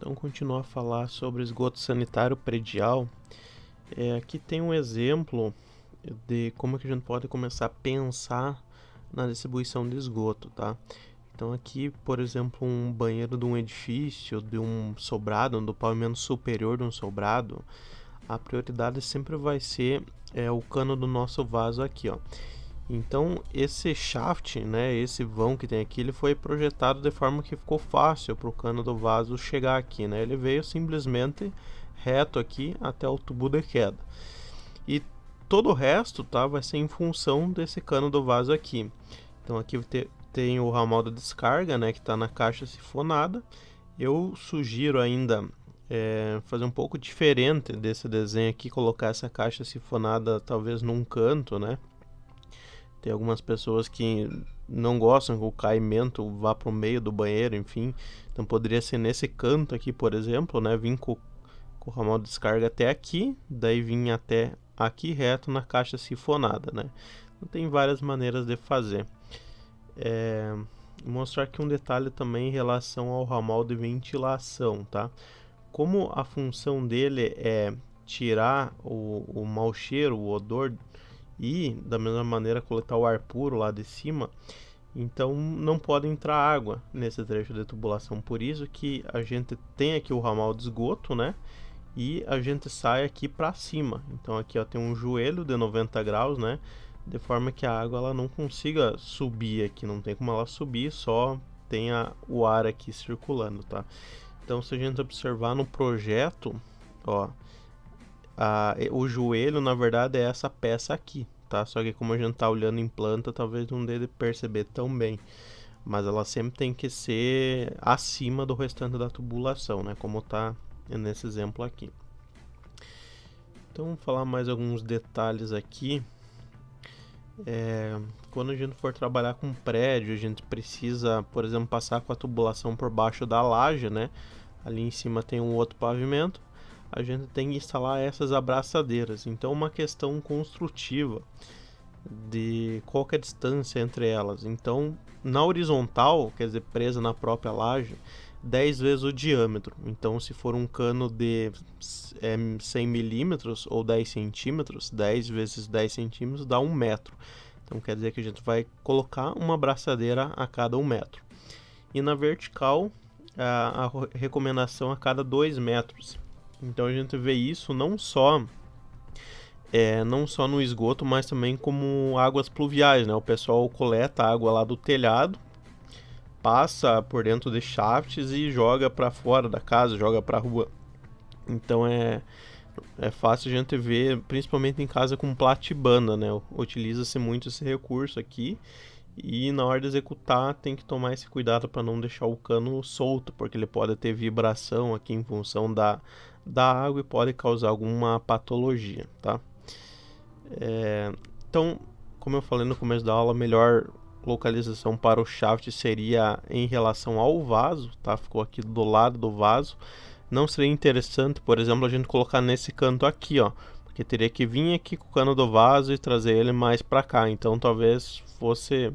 Então, continuar a falar sobre esgoto sanitário predial. Aqui tem um exemplo de como que a gente pode começar a pensar na distribuição de esgoto, tá? Então aqui, por exemplo, um banheiro de um edifício, de um sobrado, do pavimento superior de um sobrado, a prioridade sempre vai ser o cano do nosso vaso aqui, ó. Então esse shaft, né, esse vão que tem aqui, ele foi projetado de forma que ficou fácil para o cano do vaso chegar aqui, né? Ele veio simplesmente reto aqui até o tubo de queda. E todo o resto, tá, vai ser em função desse cano do vaso aqui. Então aqui tem o ramal da descarga, né, que está na caixa sifonada. Eu sugiro ainda fazer um pouco diferente desse desenho aqui, colocar essa caixa sifonada talvez num canto, né? Tem algumas pessoas que não gostam que o caimento vá para o meio do banheiro, enfim. Então poderia ser nesse canto aqui, por exemplo, né? Vim com o ramal de descarga até aqui, daí vim até aqui reto na caixa sifonada, né? Então tem várias maneiras de fazer. Vou mostrar aqui um detalhe também em relação ao ramal de ventilação, tá? Como a função dele é tirar o mau cheiro, o odor, e da mesma maneira coletar o ar puro lá de cima, então não pode entrar água nesse trecho de tubulação. Por isso que a gente tem aqui o ramal de esgoto, né? E a gente sai aqui para cima. Então aqui ó, tem um joelho de 90 graus, né? De forma que a água ela não consiga subir aqui, não tem como ela subir, só tenha o ar aqui circulando, tá? Então se a gente observar no projeto, ó, o joelho na verdade é essa peça aqui, tá? Só que como a gente tá olhando em planta, talvez não dê de perceber tão bem, mas ela sempre tem que ser acima do restante da tubulação, né? Como tá nesse exemplo aqui. Então vamos falar mais alguns detalhes aqui. Quando a gente for trabalhar com prédio, a gente precisa, por exemplo, passar com a tubulação por baixo da laje, né? Ali em cima tem um outro pavimento. A gente tem que instalar essas abraçadeiras. Então, uma questão construtiva de qual que é a distância entre elas. Então, na horizontal, quer dizer, presa na própria laje, 10 vezes o diâmetro. Então, se for um cano de 100 milímetros ou 10 centímetros, 10 vezes 10 centímetros dá 1 metro. Então, quer dizer que a gente vai colocar uma abraçadeira a cada 1 metro. E na vertical, a recomendação a cada 2 metros. Então, a gente vê isso não só no esgoto, mas também como águas pluviais, né? O pessoal coleta a água lá do telhado, passa por dentro de shafts e joga para fora da casa, joga para a rua. Então é fácil a gente ver, principalmente em casa com platibanda, né? Utiliza-se muito esse recurso aqui e na hora de executar tem que tomar esse cuidado para não deixar o cano solto, porque ele pode ter vibração aqui em função da água e pode causar alguma patologia, tá? Então, como eu falei no começo da aula, a melhor localização para o shaft seria em relação ao vaso, tá? Ficou aqui do lado do vaso. Não seria interessante, por exemplo, a gente colocar nesse canto aqui, ó, porque teria que vir aqui com o cano do vaso e trazer ele mais para cá. Então, talvez fosse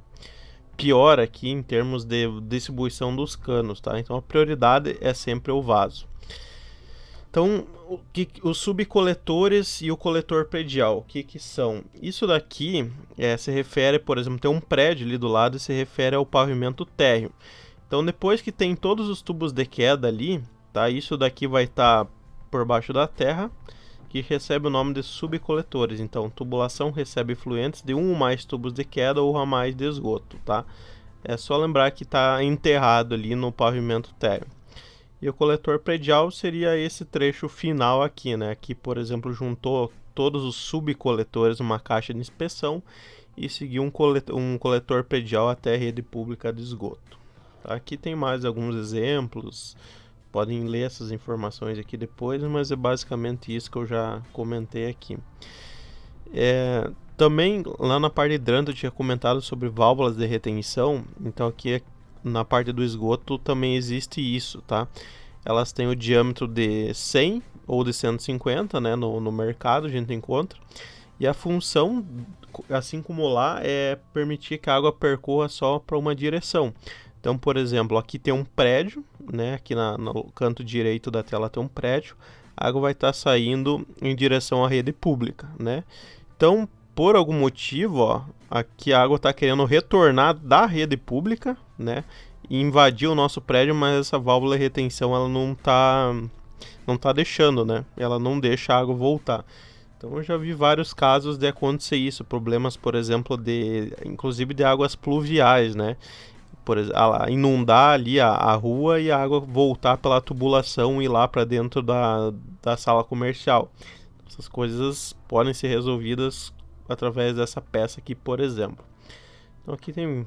pior aqui em termos de distribuição dos canos, tá? Então, a prioridade é sempre o vaso. Então, os subcoletores e o coletor predial, o que são? Isso daqui se refere, por exemplo, tem um prédio ali do lado e se refere ao pavimento térreo. Então, depois que tem todos os tubos de queda ali, tá? Isso daqui vai estar por baixo da terra, que recebe o nome de subcoletores. Então, tubulação recebe fluentes de um ou mais tubos de queda ou ramais de esgoto, tá? É só lembrar que está enterrado ali no pavimento térreo. E o coletor predial seria esse trecho final aqui, né? Aqui, por exemplo, juntou todos os subcoletores numa caixa de inspeção e seguiu um coletor predial até a rede pública de esgoto. Tá? Aqui tem mais alguns exemplos, podem ler essas informações aqui depois, mas é basicamente isso que eu já comentei aqui. Também lá na parte de hidrante eu tinha comentado sobre válvulas de retenção, então aqui na parte do esgoto também existe isso, tá? Elas têm o diâmetro de 100 ou de 150, né? No mercado a gente encontra. E a função, assim como lá, é permitir que a água percorra só para uma direção. Então, por exemplo, aqui tem um prédio, né? Aqui no canto direito da tela tem um prédio. A água vai estar saindo em direção à rede pública, né? Então, por algum motivo, ó, aqui a água está querendo retornar da rede pública, né? E invadir o nosso prédio, mas essa válvula de retenção ela não tá deixando, né? Ela não deixa a água voltar. Então eu já vi vários casos de acontecer isso, problemas, por exemplo, inclusive de águas pluviais, né? Por exemplo, inundar ali a rua e a água voltar pela tubulação e ir lá para dentro da sala comercial. Essas coisas podem ser resolvidas através dessa peça aqui, por exemplo. Então aqui tem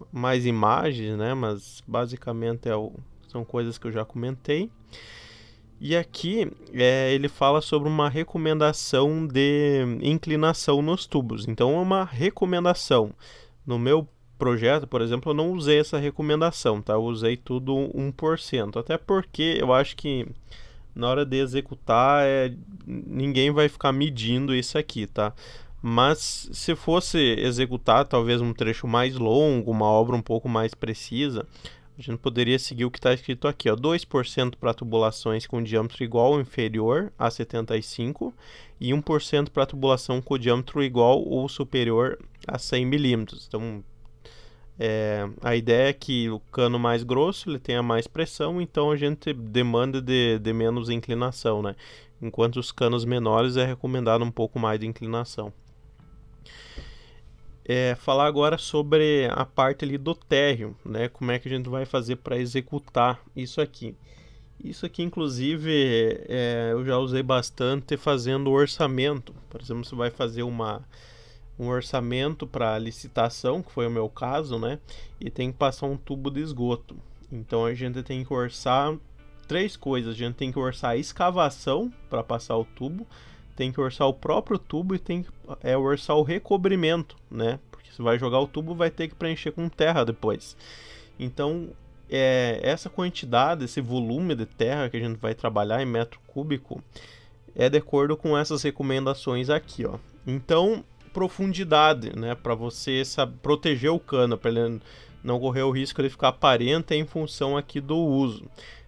mais imagens, né? Mas basicamente são coisas que eu já comentei. E aqui ele fala sobre uma recomendação de inclinação nos tubos. Então é uma recomendação. No meu projeto, por exemplo, eu não usei essa recomendação, tá? Eu usei tudo 1%. Até porque eu acho que na hora de executar ninguém vai ficar medindo isso aqui, tá? Mas se fosse executar talvez um trecho mais longo, uma obra um pouco mais precisa, a gente poderia seguir o que está escrito aqui, ó, 2% para tubulações com diâmetro igual ou inferior a 75 e 1% para tubulação com diâmetro igual ou superior a 100 milímetros. Então, a ideia é que o cano mais grosso ele tenha mais pressão, então a gente demanda de menos inclinação, né? Enquanto os canos menores é recomendado um pouco mais de inclinação. Falar agora sobre a parte ali do térreo, né? Como é que a gente vai fazer para executar isso aqui. Isso aqui, inclusive, eu já usei bastante fazendo orçamento. Por exemplo, você vai fazer um orçamento para licitação, que foi o meu caso, né? E tem que passar um tubo de esgoto. Então a gente tem que orçar 3 coisas. A gente tem que orçar a escavação para passar o tubo, tem que orçar o próprio tubo e tem que orçar o recobrimento, né? Porque você vai jogar o tubo, vai ter que preencher com terra depois. Então, essa quantidade, esse volume de terra que a gente vai trabalhar em metro cúbico é de acordo com essas recomendações aqui, ó. Então, profundidade, né? Para você proteger o cano, para ele não correr o risco de ficar aparente em função aqui do uso.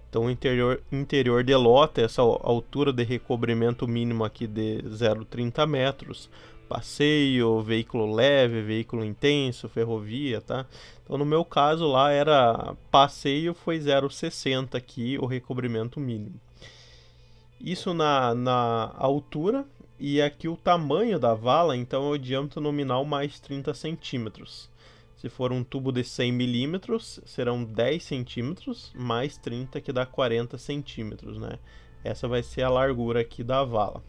Então, o interior de lota, essa altura de recobrimento mínimo aqui de 0,30 metros. Passeio, veículo leve, veículo intenso, ferrovia, tá? Então, no meu caso lá era passeio, foi 0,60 aqui o recobrimento mínimo. Isso na altura, e aqui o tamanho da vala, então é o diâmetro nominal mais 30 centímetros. Se for um tubo de 100 milímetros, serão 10 centímetros mais 30, que dá 40 centímetros, né? Essa vai ser a largura aqui da vala.